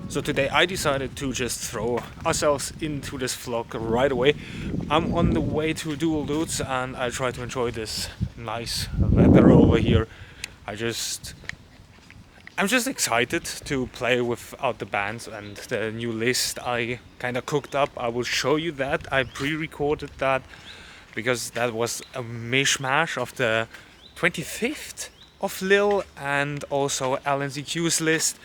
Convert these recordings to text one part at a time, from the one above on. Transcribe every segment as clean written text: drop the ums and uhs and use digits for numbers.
So today I decided to just throw ourselves into this vlog right away. I'm on the way to Dual Dudes and I try to enjoy this nice weather over here. I'm just excited to play without the bands and the new list I kind of cooked up. I will show you that. I pre-recorded that because that was a mishmash of the 25th of Lille and also LNZQ's list.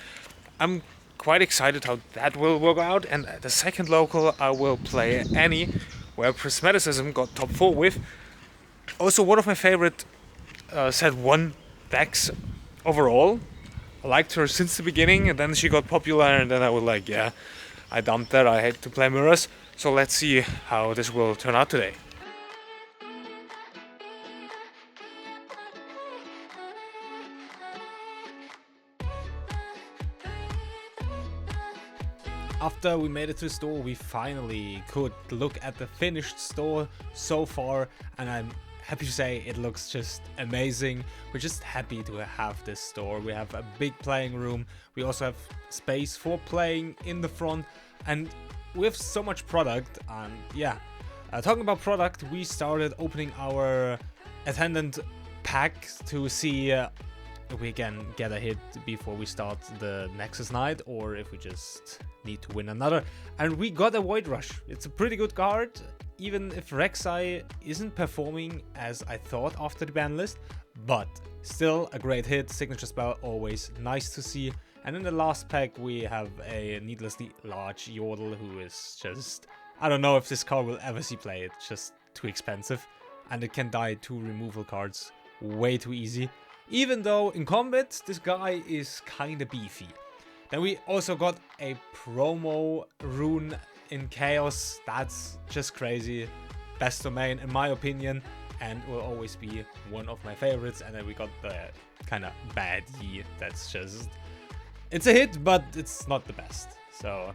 I'm quite excited how that will work out. And the second local I will play Annie, where Prismaticism got top 4 with. Also one of my favorite set 1 decks overall. I liked her since the beginning, and then she got popular, and then I was like, yeah, I dumped that. I hate to play mirrors. So let's see how this will turn out today. After we made it to the store, we finally could look at the finished store so far, and I'm happy to say it looks just amazing. We're just happy to have this store. We have a big playing room. We also have space for playing in the front, and we have so much product. And yeah, talking about product, we started opening our attendant pack to see if we can get a hit before we start the Nexus night, or if we just need to win another. And we got a Void Rush. It's a pretty good card, even if Rek'Sai isn't performing as I thought after the ban list, but still a great hit. Signature spell, always nice to see. And in the last pack we have a needlessly large Yordle who is just, I don't know if this card will ever see play. It's just too expensive, and it can die to removal cards way too easy. Even though in combat this guy is kinda beefy. Then we also got a promo rune in Chaos. That's just crazy. Best domain in my opinion, and will always be one of my favorites. And then we got the kinda bad Yi. That's just, it's a hit, but it's not the best. So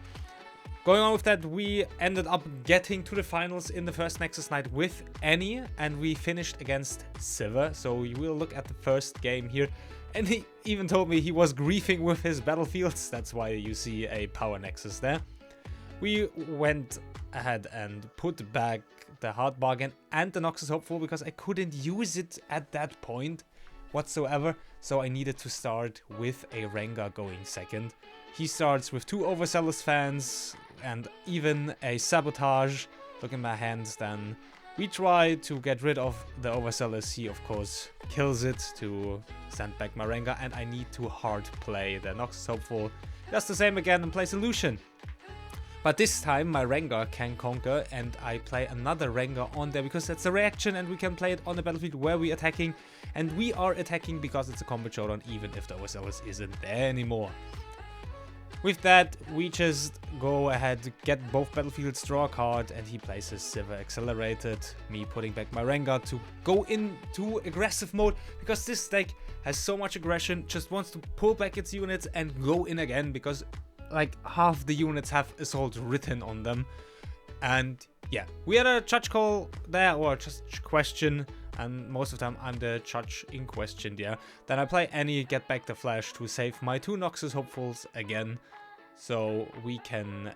going on with that, we ended up getting to the finals in the first Nexus night with Annie, and we finished against Sivir. So we will look at the first game here. And he even told me he was griefing with his battlefields. That's why you see a power Nexus there. We went ahead and put back the Hard Bargain and the Noxus Hopeful because I couldn't use it at that point whatsoever. So I needed to start with a Rengar going second. He starts with 2 Overzealous fans and even a Sabotage. Look in my hands then. We try to get rid of the Overzealous. He of course kills it to send back my Rengar, and I need to hard play the Noxus Hopeful. Does the same again and plays Illusion. But this time my Rengar can conquer, and I play another Rengar on there because that's a reaction and we can play it on the battlefield where we're attacking. And we are attacking because it's a combat showdown even if the Overzealous isn't there anymore. With that, we just go ahead, get both battlefields, draw a card, and he places Sivir Accelerated. Me putting back my Rengar to go into aggressive mode, because this deck has so much aggression, just wants to pull back its units and go in again, because like half the units have Assault written on them. And yeah, we had a judge call there, or just question, and most of the time I'm the judge in question there. Then I play Annie, get back the Flash to save my 2 Noxus Hopefuls again, so we can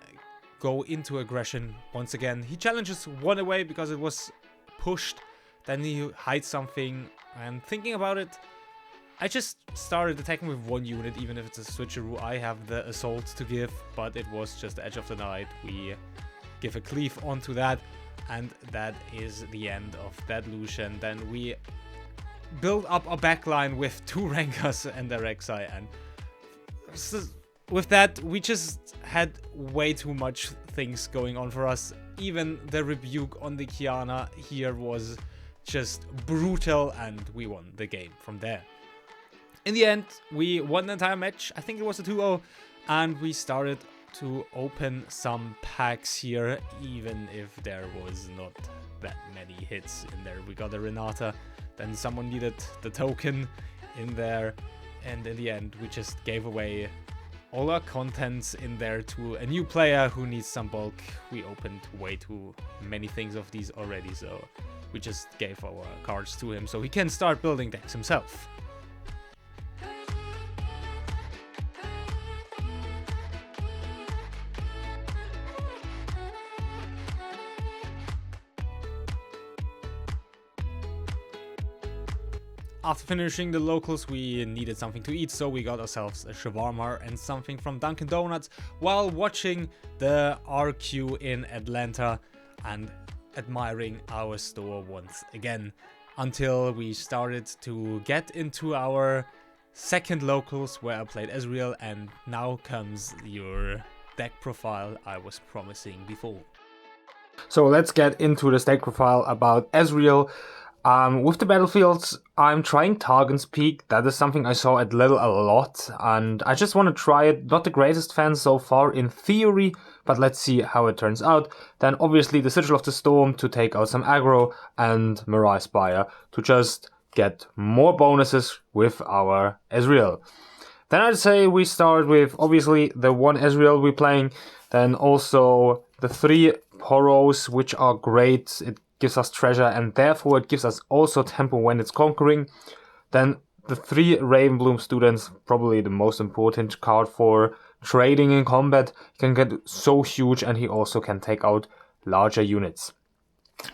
go into aggression once again. He challenges 1 away because it was pushed, then he hides something, and thinking about it, I just started attacking with 1 unit, even if it's a switcheroo. I have the Assault to give, but it was just the Edge of the Night. We give a cleave onto that, and that is the end of that Lucian. Then we build up a backline with 2 Rengars and the Rek'Sai, and with that we just had way too much things going on for us. Even the rebuke on the Kiana here was just brutal, and we won the game from there. In the end, we won the entire match. I think it was a 2-0, and we started to open some packs here, even if there was not that many hits in there. We got a Renata, then someone needed the token in there, and in the end we just gave away all our contents in there to a new player who needs some bulk. We opened way too many things of these already, so we just gave our cards to him so he can start building decks himself. After finishing the locals, we needed something to eat, so we got ourselves a shawarma and something from Dunkin' Donuts while watching the RQ in Atlanta and admiring our store once again, until we started to get into our second locals where I played Ezreal, and now comes your deck profile I was promising before. So let's get into the deck profile about Ezreal. With the battlefields, I'm trying Targon's Peak. That is something I saw at Lille a lot, and I just want to try it. Not the greatest fan so far in theory, but let's see how it turns out. Then obviously the Sigil of the Storm to take out some aggro, and Mirage Spire to just get more bonuses with our Ezreal. Then I'd say we start with obviously the one Ezreal we're playing, then also the 3 Poros, which are great. It gives us treasure, and therefore it gives us also tempo when it's conquering. Then the 3 Ravenbloom students, probably the most important card for trading in combat. He can get so huge, and he also can take out larger units.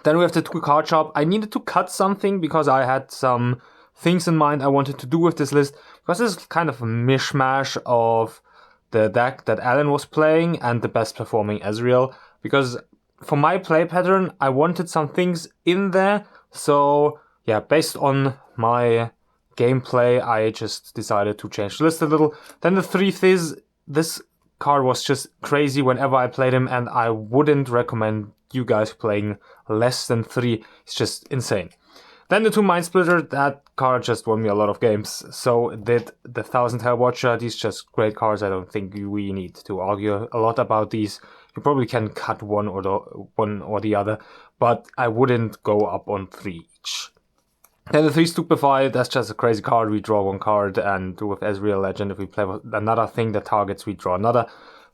Then we have the 2 card shop. I needed to cut something because I had some things in mind I wanted to do with this list, because this is kind of a mishmash of the deck that Alan was playing and the best performing Ezreal, because for my play pattern I wanted some things in there. So yeah, based on my gameplay I just decided to change the list a little. Then the 3 Fizz, this card was just crazy whenever I played him, and I wouldn't recommend you guys playing less than 3. It's just insane. Then the 2 Mind Splitter, that card just won me a lot of games. So did the 1000 Hell Watcher. These just great cards. I don't think we need to argue a lot about these. You probably can cut one or the other, but I wouldn't go up on 3 each. Then the 3 Stupefy, that's just a crazy card. We draw 1 card, and with Ezreal Legend, if we play another thing that targets, we draw another.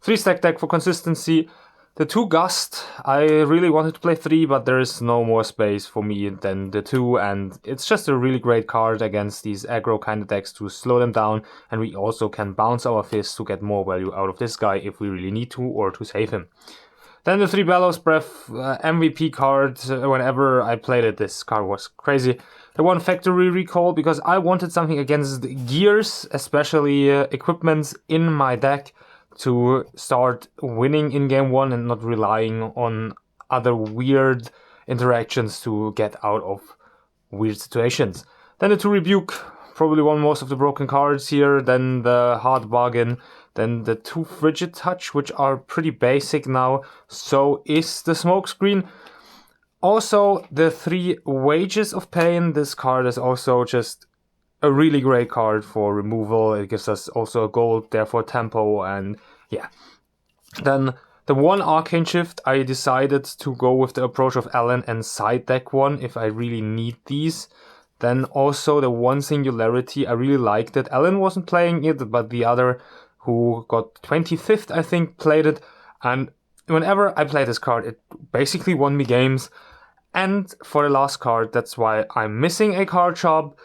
3 stack deck for consistency. The 2 Gust, I really wanted to play 3, but there is no more space for me than the 2, and it's just a really great card against these aggro kind of decks to slow them down, and we also can bounce our Fist to get more value out of this guy if we really need to, or to save him. Then the 3 Bellows Breath, MVP card. Whenever I played it, this card was crazy. The 1 Factory Recall, because I wanted something against gears, especially equipments in my deck, to start winning in game 1 and not relying on other weird interactions to get out of weird situations. Then the 2 Rebuke, probably won most of the broken cards here. Then the Hard Bargain. Then the 2 Frigid Touch, which are pretty basic now. So is the Smokescreen. Also the 3 Wages of Pain. This card is also just a really great card for removal. It gives us also a gold, therefore tempo, and yeah. Then the 1 Arcane Shift, I decided to go with the approach of Alan and side deck 1 if I really need these. Then also the 1 Singularity, I really liked it. Alan wasn't playing it, but the other, who got 25th I think, played it, and whenever I play this card it basically won me games. And for the last card, that's why I'm missing a card shop,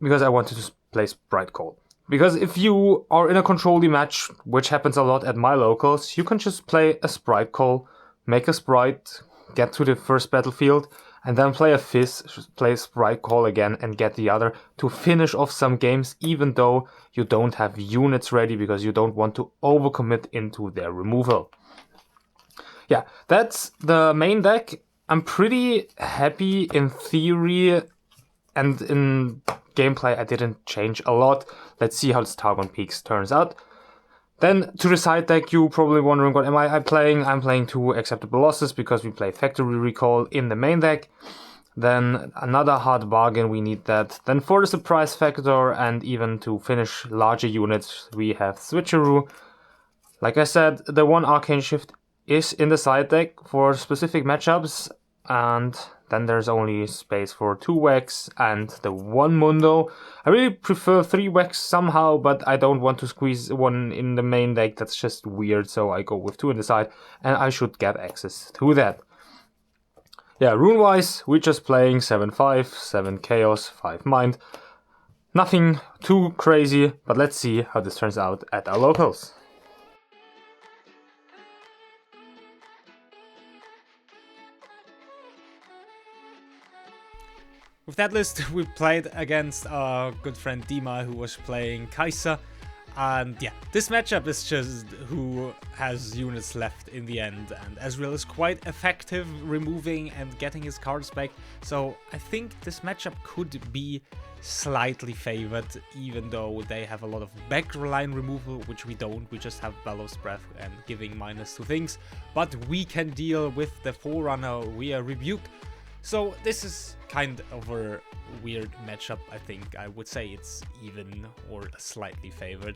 because I wanted to play Sprite Call. Because if you are in a control-y match, which happens a lot at my locals, you can just play a Sprite Call, make a Sprite, get to the first battlefield, and then play a Fizz, play Sprite Call again, and get the other to finish off some games, even though you don't have units ready, because you don't want to overcommit into their removal. Yeah, that's the main deck. I'm pretty happy in theory, and in gameplay I didn't change a lot. Let's see how this Targon Peaks turns out. Then to the side deck, you probably wondering what am I playing? I'm playing 2 Acceptable Losses because we play Factory Recall in the main deck. Then another Hard Bargain, we need that. Then for the surprise factor and even to finish larger units, we have Switcheroo. Like I said, the 1 Arcane Shift is in the side deck for specific matchups, and then there's only space for 2 Wax and the 1 Mundo. I really prefer 3 Wax somehow, but I don't want to squeeze 1 in the main deck. That's just weird, so I go with 2 in the side, and I should get access to that. Yeah, rune-wise, we're just playing 7-5, 7 Chaos, 5 Mind. Nothing too crazy, but let's see how this turns out at our locals. With that list, we played against our good friend Dima, who was playing Kai'Sa. And yeah, this matchup is just who has units left in the end. And Ezreal is quite effective removing and getting his cards back. So I think this matchup could be slightly favored, even though they have a lot of backline removal, which we don't. We just have Bellows Breath and giving minus to things. But we can deal with the Forerunner via Rebuke. So this is kind of a weird matchup. I think I would say it's even or slightly favored.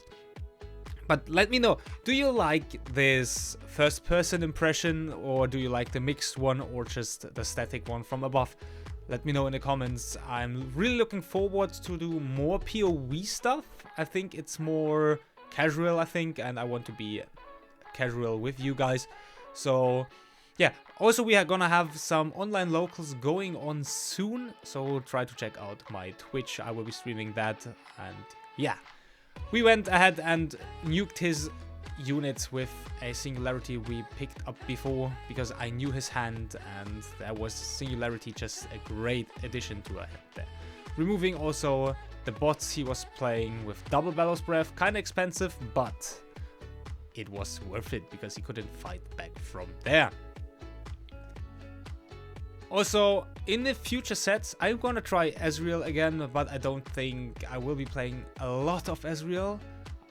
But let me know, do you like this first person impression, or do you like the mixed one, or just the static one from above? Let me know in the comments. I'm really looking forward to do more PoE stuff. I think it's more casual, and I want to be casual with you guys. So yeah, also we are gonna have some online locals going on soon, so try to check out my Twitch. I will be streaming that. And yeah, we went ahead and nuked his units with a Singularity we picked up before, because I knew his hand, and there was Singularity just a great addition to our head there. Removing also the bots he was playing with double Bellows Breath, kinda expensive, but it was worth it because he couldn't fight back from there. Also, in the future sets, I'm gonna try Ezreal again, but I don't think I will be playing a lot of Ezreal.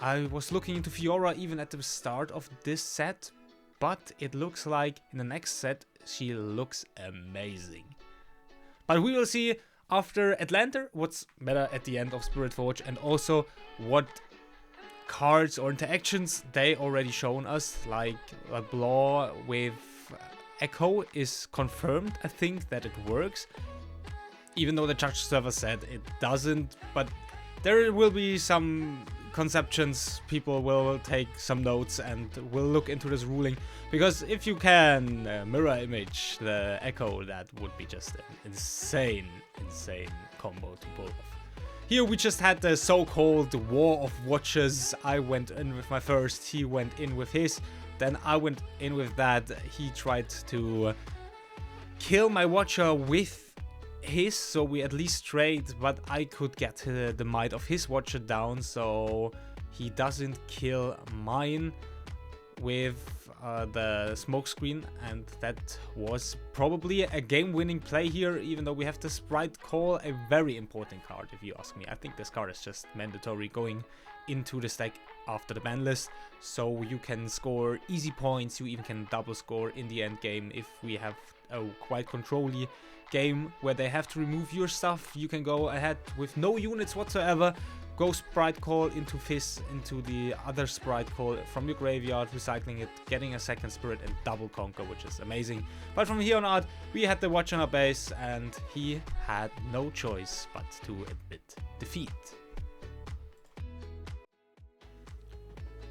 I was looking into Fiora even at the start of this set, but it looks like in the next set she looks amazing. But we will see after Atlanta what's better at the end of Spirit Forge, and also what cards or interactions they already shown us, like Blah with Echo is confirmed. I think that it works, even though the judge server said it doesn't. But there will be some conceptions, people will take some notes and will look into this ruling, because if you can mirror image the Echo, that would be just an insane combo to pull off. Here we just had the so-called War of Watchers. I went in with my first, he went in with his. Then I went in with that. He tried to kill my Watcher with his, so we at least trade, but I could get the might of his Watcher down, so he doesn't kill mine with the smokescreen, and that was probably a game-winning play here, even though we have the Sprite Call, a very important card if you ask me. I think this card is just mandatory going into the stack after the ban list, so you can score easy points, you even can double score in the end game. If we have a quite controlly game where they have to remove your stuff, you can go ahead with no units whatsoever, go Sprite Call into Fizz, into the other Sprite Call from your graveyard, recycling it, getting a second Spirit and double Conquer, which is amazing. But from here on out, we had the Watch on our base, and he had no choice but to admit defeat.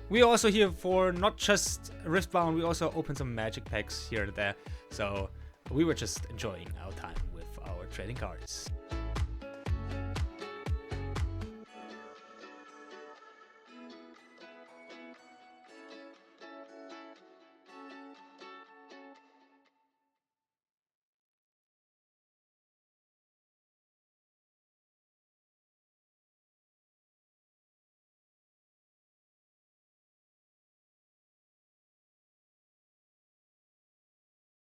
We are also here for not just Riftbound, we also opened some magic packs here and there, so we were just enjoying our time with our trading cards.